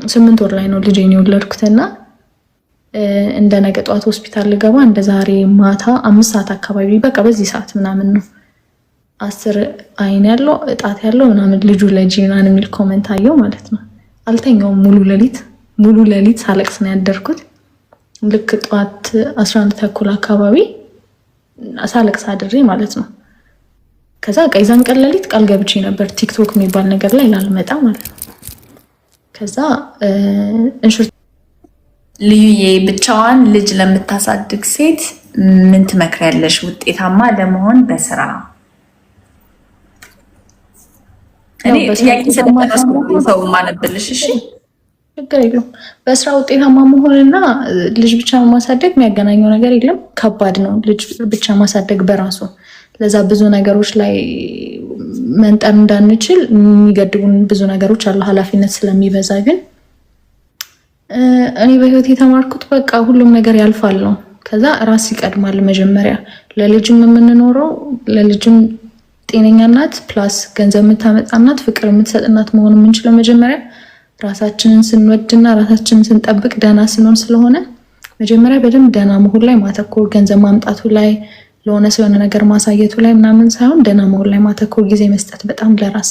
8 ወር ላይ ነው ልጄን የወለድኩትና እንደ ነገ ጧት ሆስፒታል ልገባ እንደ ዛሬ ማታ 5 ሰዓት አካባቢ በቃ በዚህ ሰዓት ምናምን ነው 10 አይን ያለው እጣት ያለው ምናምን ልጁ ለጂናን የሚል ኮሜንት አየው ማለት ነው። አልተኛውም ሙሉ ሌሊት ሳለቅስ ነው ያደርኩት። ልክ ጧት 11 ተኩል አካባቢ ሳለቅስ አድሬ ማለት ነው። ከዛ ቀይዛን ቀን ሌሊት ቃል ገብቼ ነበር ቲክቶክ የሚባል ነገር ላይ ላልመጣ ማለት ነው። ከዛ ልዩዬ ብቻዋን ልጅ ለምታሳድግ ሴት ምን ትመክሪያለሽ? ውጤታማ ለመሆን በስራ እኔ ጥያቄ ሰው ማነብልሽ። እሺ ችግር የለውም። በስራ ውጤታማ መሆንና ልጅ ብቻ ማሳደግ የሚያገናኘው ነገር የለም። ከባድ ነው ልጅ ብቻ ማሳደግ በራሱ። ለዛ ብዙ ነገሮች ላይ መንጠር እንዳንችል የሚገድቡን ብዙ ነገሮች አሉ ኃላፊነት ስለሚበዛ። ግን እኔ በህይወት የተማርኩት በቃ ሁሉም ነገር ያልፋል ነው። ከዛ ራስ ይቀድማል መጀመሪያ። ለልጅም የምንኖረው ለልጅም ጤነኛ እናት ፕላስ ገንዘብ የምታመጣ እናት ፍቅር የምትሰጥ እናት መሆን የምንችለው መጀመሪያ ራሳችንን ስንወድና ራሳችንን ስንጠብቅ ደህና ስንሆን ስለሆነ መጀመሪያ በደንብ ደህና መሆን ላይ ማተኮር፣ ገንዘብ ማምጣቱ ላይ ለሆነ ሰው የሆነ ነገር ማሳየቱ ላይ ምናምን ሳይሆን ደህና መሆን ላይ ማተኮር፣ ጊዜ መስጠት በጣም ለራስ።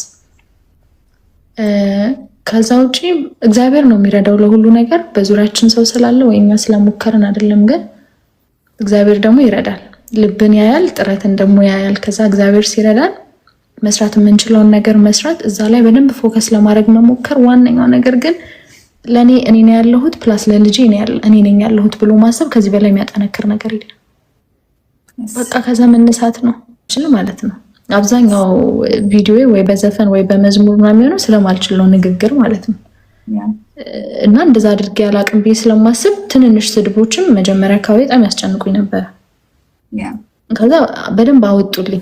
ከዛ ውጪ እግዚአብሔር ነው የሚረዳው ለሁሉ ነገር። በዙሪያችን ሰው ስላለ ወይ እኛ ስለሞከርን አይደለም፣ ግን እግዚአብሔር ደግሞ ይረዳል። ልብን ያያል፣ ጥረትን ደግሞ ያያል። ከዛ እግዚአብሔር ሲረዳን መስራት የምንችለውን ነገር መስራት፣ እዛ ላይ በደንብ ፎከስ ለማድረግ መሞከር። ዋነኛው ነገር ግን ለእኔ እኔ ነው ያለሁት ፕላስ ለልጄ እኔ ነኝ ያለሁት ብሎ ማሰብ ከዚህ በላይ የሚያጠነክር ነገር የለም። በቃ ከዛ መነሳት ነው ችል ማለት ነው። አብዛኛው ቪዲዮ ወይ በዘፈን ወይ በመዝሙር ምናምን የሚሆነው ስለማልችለው ንግግር ማለት ነው። እና እንደዛ አድርጌ ያላቅም ብዬ ስለማስብ ትንንሽ ስድቦችም መጀመሪያ አካባቢ በጣም ያስጨንቁኝ ነበር። ከዛ በደንብ አወጡልኝ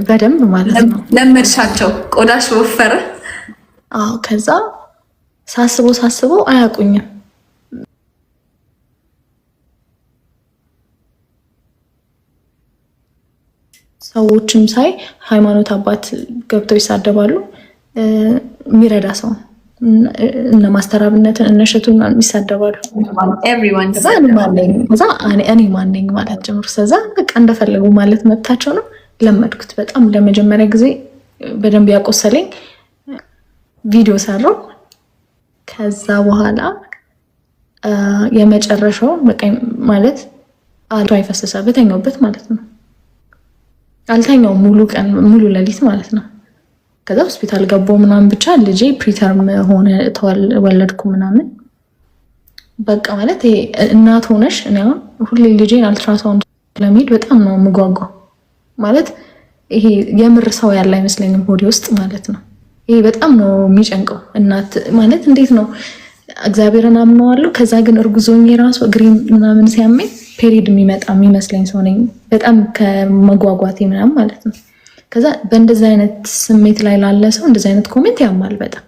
በደንብ ማለት ነው። ለመድሻቸው ቆዳሽ ወፈረ። አዎ ከዛ ሳስበው አያውቁኝም። ሰዎችም ሳይ ሃይማኖት አባት ገብተው ይሳደባሉ። የሚረዳ ሰው እነ ማስተራብነትን እነሸቱን ይሳደባሉ። እኔ ማነኝ ማለት ጀምሮ ከዛ በቃ እንደፈለጉ ማለት መብታቸው ነው። ለመድኩት በጣም ለመጀመሪያ ጊዜ በደንብ ያቆሰለኝ ቪዲዮ ሰራው። ከዛ በኋላ የመጨረሻው በቃ ማለት አልቶ አይፈሰሰ በተኛውበት ማለት ነው። አልተኛው ሙሉ ሌሊት ማለት ነው። ከዛ ሆስፒታል ገባው ምናምን ብቻ ልጄ ፕሪተርም ሆነ ወለድኩ ምናምን በቃ ማለት ይሄ እናት ሆነሽ እኔ ሁሌ ልጄን አልትራሳውንድ ለመሄድ በጣም ነው የምጓጓው። ማለት ይሄ የምር ሰው ያለ አይመስለኝም ሆዴ ውስጥ ማለት ነው። ይሄ በጣም ነው የሚጨንቀው። እናት ማለት እንዴት ነው እግዚአብሔርን አምነዋለሁ። ከዛ ግን እርጉዞኝ ራሱ እግሬን ምናምን ሲያመኝ ፔሪድ የሚመጣ የሚመስለኝ ሰው ነኝ በጣም ከመጓጓቴ ምናምን ማለት ነው። ከዛ በእንደዚህ አይነት ስሜት ላይ ላለ ሰው እንደዚህ አይነት ኮሜንት ያማል በጣም።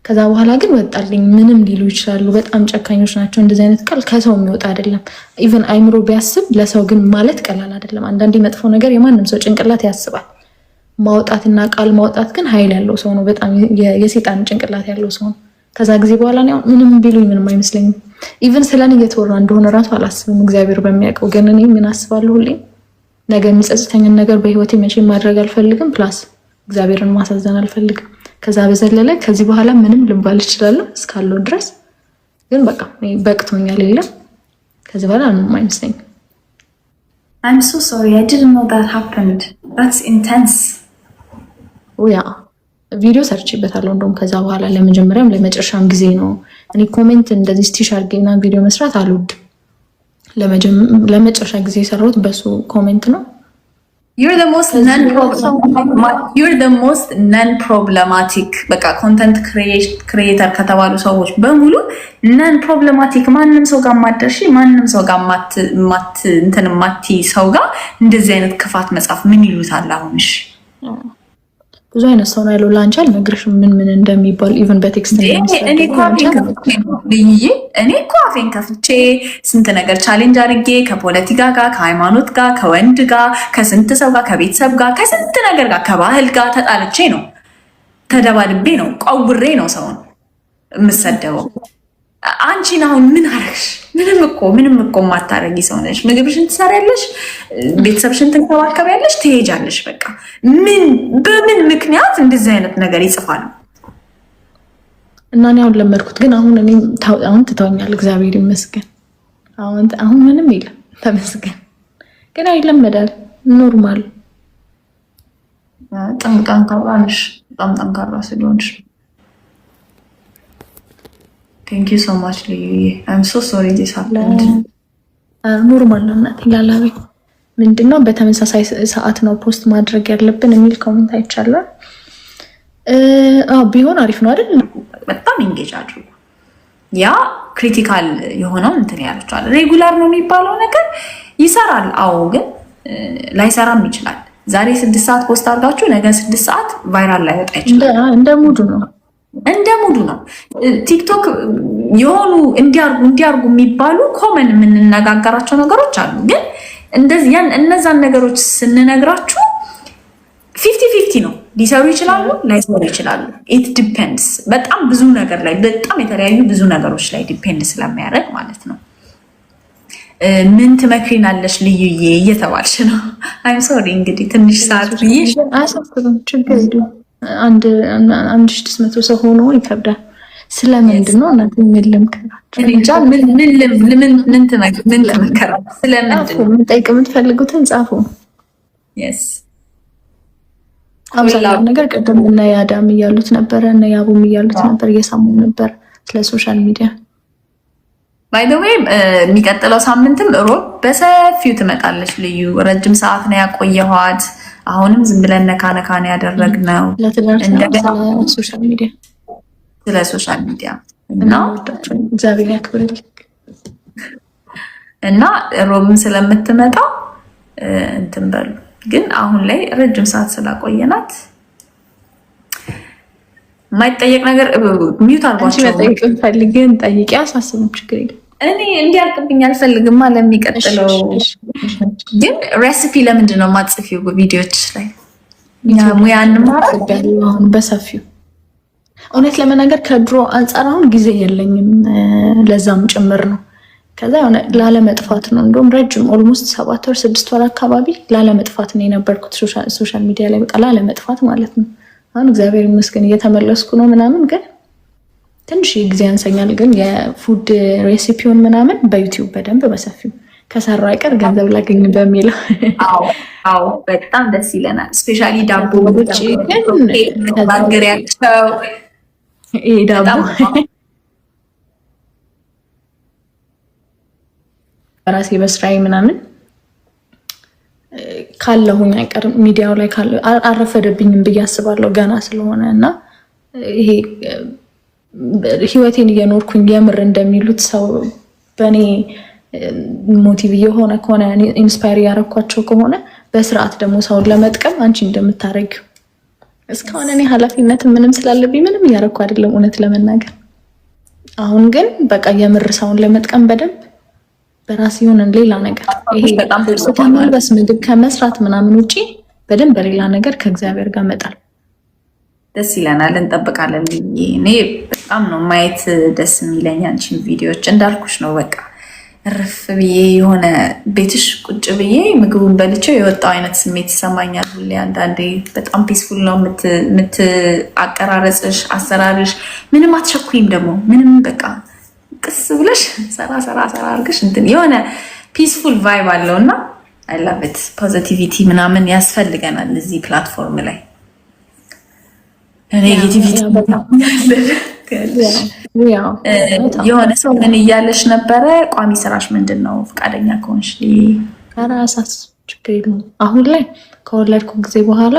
ከዛ በኋላ ግን ወጣልኝ። ምንም ሊሉ ይችላሉ፣ በጣም ጨካኞች ናቸው። እንደዚህ አይነት ቃል ከሰው የሚወጣ አይደለም። ኢቨን አይምሮ ቢያስብ ለሰው ግን ማለት ቀላል አይደለም። አንዳንዴ መጥፎ ነገር የማንም ሰው ጭንቅላት ያስባል። ማውጣትና ቃል ማውጣት ግን ኃይል ያለው ሰው ነው። በጣም የሴጣን ጭንቅላት ያለው ሰው ነው። ከዛ ጊዜ በኋላ ምንም ቢሉኝ ምንም አይመስለኝም። ኢቨን ስለኔ እየተወራ እንደሆነ ራሱ አላስብም። እግዚአብሔር በሚያውቀው ግን እኔ ምን አስባለሁ ሁሌ ነገ የሚጸጽተኝን ነገር በህይወቴ መቼም ማድረግ አልፈልግም። ፕላስ እግዚአብሔርን ማሳዘን አልፈልግም። ከዛ በዘለለ ከዚህ በኋላ ምንም ልባል እችላለሁ እስካለው ድረስ ግን በቃ በቅቶኛል። የለም ከዚህ በኋላ ምንም አይመስለኝም። I'm so sorry, I didn't know that happened. That's intense. ያ ቪዲዮ ሰርችበታለሁ እንደውም ከዛ በኋላ ለመጀመሪያም ለመጨረሻም ጊዜ ነው። እኔ ኮሜንት እንደዚህ ስቲሽ አድርጌና ቪዲዮ መስራት አልወድም። ለመጨረሻ ጊዜ የሰራሁት በሱ ኮሜንት ነው። You're the most non-problematic በቃ ኮንተንት ክሪኤተር ከተባሉ ሰዎች በሙሉ ነን ፕሮብለማቲክ። ማንም ሰው ጋር ማደርሺ ማንም ሰው ጋር እንትን ማቲ ሰው ጋር እንደዚህ አይነት ክፋት መጻፍ ምን ይሉታል? አሁንሽ ብዙ አይነት ሰው ነው ያለው። ላንቺ አልነግርሽም ምን እንደሚባል ኢቭን በቴክስት እኔ እኮ አፌን ከፍቼ ስንት ነገር ቻሌንጅ አድርጌ ከፖለቲካ ጋር ከሃይማኖት ጋር ከወንድ ጋር ከስንት ሰው ጋር ከቤተሰብ ጋር ከስንት ነገር ጋር ከባህል ጋር ተጣልቼ ነው ተደባድቤ ነው ቀውሬ ነው ሰውን የምሰደበው። አንቺን አሁን ምን አረግሽ? ምንም እኮ የማታረጊ ሰው ነሽ። ምግብሽን ትሰሪያለሽ፣ ቤተሰብሽን ትንከባከቢያለሽ፣ ትሄጃለሽ። በቃ በምን ምክንያት እንደዚህ አይነት ነገር ይጽፋል? እና እኔ አሁን ለመድኩት፣ ግን አሁን ትተውኛል፣ እግዚአብሔር ይመስገን። አሁን ምንም የለም ተመስገን። ግን ይለመዳል፣ ኖርማል። ጠንካራ ነሽ፣ በጣም ጠንካራ ስለሆንሽ ቴንክ ዩ ሶ ማች ልዩዬ። አይም ሶ ሶሪ ዲስ ሃፕንድ። ኖርማል ነው እናቴ። ያላቤ ምንድነው በተመሳሳይ ሰዓት ነው ፖስት ማድረግ ያለብን የሚል ኮሜንት አይቻለሁ። ቢሆን አሪፍ ነው አይደል? በጣም ኢንጌጅ አድርጉ። ያ ክሪቲካል የሆነው እንትን ያለችዋል። ሬጉላር ነው የሚባለው ነገር ይሰራል። አዎ፣ ግን ላይሰራም ይችላል። ዛሬ 6 ሰዓት ፖስት አድርጋችሁ ነገ 6 ሰዓት ቫይራል ላይ ወጣ ይችላል። እንደ ሙዱ ነው። ቲክቶክ የሆኑ እንዲያርጉ የሚባሉ ኮመን የምንነጋገራቸው ነገሮች አሉ። ግን እንደዚህ እነዛን ነገሮች ስንነግራችሁ 50-50 ነው። ሊሰሩ ይችላሉ፣ ላይሰሩ ይችላሉ። ኢት ዲፔንድስ በጣም ብዙ ነገር ላይ፣ በጣም የተለያዩ ብዙ ነገሮች ላይ ዲፔንድ ስለሚያደርግ ማለት ነው። ምን ትመክሪናለሽ ልዩዬ እየተባልሽ ነው። አይም ሶሪ እንግዲህ ትንሽ ሰዓት ብዬሽ አያሳስብም፣ ችግር የለውም። 1600 ሰው ሆኖ ይከብዳል። ስለምንድን ነው እናት ምን ልምከራችሁ? እንጃ ምን ትመከራችሁ? ስለምንድን ነው የምጠይቅ የምትፈልጉትን ጻፉ። አብዛኛው ነገር ቅድም እና ያዳም እያሉት ነበረ እና ያቡም እያሉት ነበር፣ እየሰሙ ነበር ስለ ሶሻል ሚዲያ። ባይ ዘ ዌይ የሚቀጥለው ሳምንትም ሮብ በሰፊው ትመጣለች ልዩ። ረጅም ሰዓት ነው ያቆየኋት። አሁንም ዝም ብለን ነካ ነው ያደረግነው ስለ ሶሻል ሚዲያ እና እግዚአብሔር ያክብርልኝ እና ሮብም ስለምትመጣ እንትን በሉ። ግን አሁን ላይ ረጅም ሰዓት ስላቆየናት የማይጠየቅ ነገር ሚዩት አድርጓቸው። ጠይቅ ፈልግን ጠይቂ፣ አሳስብም፣ ችግር የለም። እኔ እንዲያልቅብኝ አልፈልግም። ለሚቀጥለው ግን ሬሲፒ ለምንድን ነው የማትጽፊው ቪዲዮች ላይ? ሙያ እንማራለን በሰፊው። እውነት ለመናገር ከድሮ አንጻር አሁን ጊዜ የለኝም፣ ለዛም ጭምር ነው። ከዛ የሆነ ላለመጥፋት ነው እንደውም ረጅም ኦልሞስት 7 ወር 6 ወር አካባቢ ላለመጥፋት ነው የነበርኩት ሶሻል ሚዲያ ላይ፣ በቃ ላለመጥፋት ማለት ነው። አሁን እግዚአብሔር ይመስገን እየተመለስኩ ነው ምናምን፣ ግን ትንሽ ጊዜ ያንሰኛል። ግን የፉድ ሬሲፒውን ምናምን በዩቲዩብ በደንብ በሰፊው ከሰራ አይቀር ገንዘብ ላገኝ በሚለው አዎ በጣም ደስ ይለናል። ስፔሻሊ ዳቦ ውጭ ግን ባገሪያቸው ዳቦ ራሴ በስራዬ ምናምን ካለሁኝ አይቀር ሚዲያው ላይ አረፈደብኝም ብዬ አስባለሁ ገና ስለሆነ እና ይሄ ህይወቴን እየኖርኩኝ የምር እንደሚሉት ሰው በእኔ ሞቲቭ የሆነ ከሆነ ኢንስፓየር ያረኳቸው ከሆነ በስርዓት ደግሞ ሰውን ለመጥቀም አንቺ እንደምታረጊው እስካሁን እኔ ኃላፊነት ምንም ስላለብኝ ምንም እያረኩ አይደለም እውነት ለመናገር። አሁን ግን በቃ የምር ሰውን ለመጥቀም በደንብ በራስ የሆነ ሌላ ነገር ይሄ በጣም መልበስ ምግብ ከመስራት ምናምን ውጪ በደንብ በሌላ ነገር ከእግዚአብሔር ጋር መጣል ደስ ይለናል። እንጠብቃለን። እኔ በጣም ነው ማየት ደስ የሚለኝ አንቺን ቪዲዮዎች። እንዳልኩሽ ነው በቃ እርፍ ብዬ የሆነ ቤትሽ ቁጭ ብዬ ምግቡን በልቼው የወጣው አይነት ስሜት ይሰማኛል ሁሌ። አንዳንዴ በጣም ፒስፉል ነው አቀራረጽሽ፣ አሰራርሽ። ምንም አትሸኩይም ደግሞ ምንም በቃ ቅስ ብለሽ ሰራ አድርገሽ እንትን የሆነ ፒስፉል ቫይብ አለው እና አይ ላቭ ኢት። ፖዚቲቪቲ ምናምን ያስፈልገናል እዚህ ፕላትፎርም ላይ። ኔጌቲቪቲ የሆነ ሰው ምን እያለሽ ነበረ? ቋሚ ስራሽ ምንድን ነው? ፈቃደኛ ከሆንሽ ከራሳስ ችግር የለውም። አሁን ላይ ከወለድኩ ጊዜ በኋላ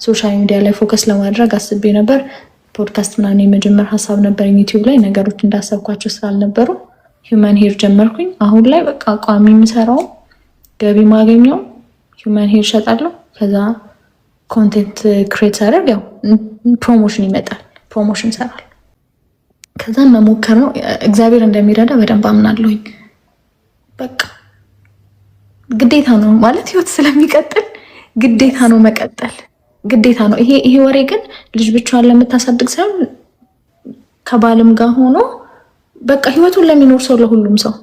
ሶሻል ሚዲያ ላይ ፎከስ ለማድረግ አስቤ ነበር። ፖድካስት ምናምን የመጀመር ሀሳብ ነበር ዩቲዩብ ላይ። ነገሮች እንዳሰብኳቸው ስላልነበሩ ሂውማን ሄር ጀመርኩኝ። አሁን ላይ በቃ ቋሚ የምሰራው ገቢ ማገኘው ሂውማን ሄር እሸጣለሁ። ከዛ ኮንቴንት ክሬት ሳደርግ ያው ፕሮሞሽን ይመጣል፣ ፕሮሞሽን እሰራለሁ። ከዛ መሞከር ነው። እግዚአብሔር እንደሚረዳ በደንብ አምናለሁኝ። በቃ ግዴታ ነው ማለት ህይወት ስለሚቀጥል ግዴታ ነው መቀጠል፣ ግዴታ ነው። ይሄ ወሬ ግን ልጅ ብቻዋን ለምታሳድግ ሳይሆን ከባልም ጋር ሆኖ በቃ ህይወቱን ለሚኖር ሰው ለሁሉም ሰው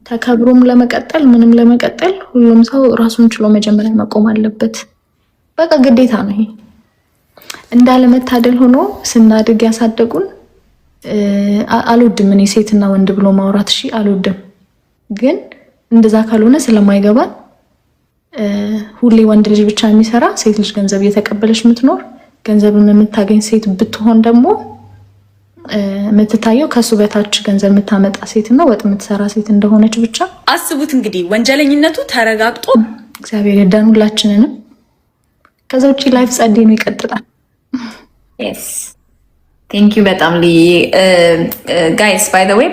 ተከብሮም ለመቀጠል ምንም ለመቀጠል ሁሉም ሰው ራሱን ችሎ መጀመሪያ መቆም አለበት። በቃ ግዴታ ነው ይሄ። እንዳለመታደል ሆኖ ስናድግ ያሳደጉን አልወድም እኔ ሴትና ወንድ ብሎ ማውራት እሺ አልወድም። ግን እንደዛ ካልሆነ ስለማይገባን ሁሌ ወንድ ልጅ ብቻ የሚሰራ ሴት ልጅ ገንዘብ እየተቀበለች የምትኖር ገንዘብን የምታገኝ ሴት ብትሆን ደግሞ የምትታየው ከሱ በታች ገንዘብ የምታመጣ ሴትና ወጥ የምትሰራ ሴት እንደሆነች ብቻ አስቡት። እንግዲህ ወንጀለኝነቱ ተረጋግጦ እግዚአብሔር ይርዳን ሁላችንንም። ከዛ ውጪ ላይፍ ጸዴ ነው ይቀጥላል። ቴንክ ዩ በጣም ጋይስ ባይ ዘ ዌይ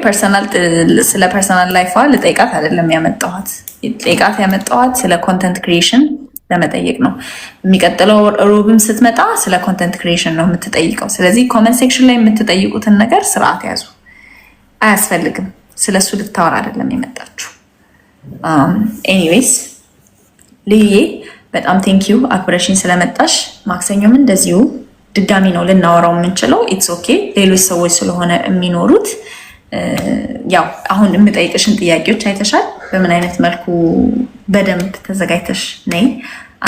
ስለ ፐርሰናል ላይፏ ልጠይቃት አይደለም ያመጣኋት። ልጠይቃት ያመጣኋት ስለ ኮንተንት ክሪኤሽን ለመጠየቅ ነው። የሚቀጥለው ሮብም ስትመጣ ስለ ኮንተንት ክሪኤሽን ነው የምትጠይቀው። ስለዚህ ኮመንት ሴክሽን ላይ የምትጠይቁትን ነገር ስርዓት ያዙ። አያስፈልግም። ስለሱ ልታወራ አይደለም የመጣችሁ። ኤኒዌይስ ልዬ በጣም ቴንክ ዩ አክብረሽኝ ስለመጣሽ። ማክሰኞም እንደዚሁ ድጋሚ ነው ልናወራው የምንችለው። ኢትስ ኦኬ። ሌሎች ሰዎች ስለሆነ የሚኖሩት ያው አሁን የምጠይቅሽን ጥያቄዎች አይተሻል። በምን አይነት መልኩ በደንብ ተዘጋጅተሽ ነይ።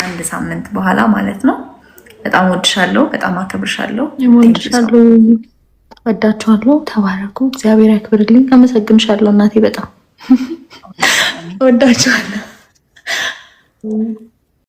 አንድ ሳምንት በኋላ ማለት ነው። በጣም ወድሻለሁ፣ በጣም አከብርሻለሁ። ወዳችኋለሁ። ተባረኩ። እግዚአብሔር ያክብርልኝ። አመሰግንሻለሁ እናቴ። በጣም ወዳችኋለሁ።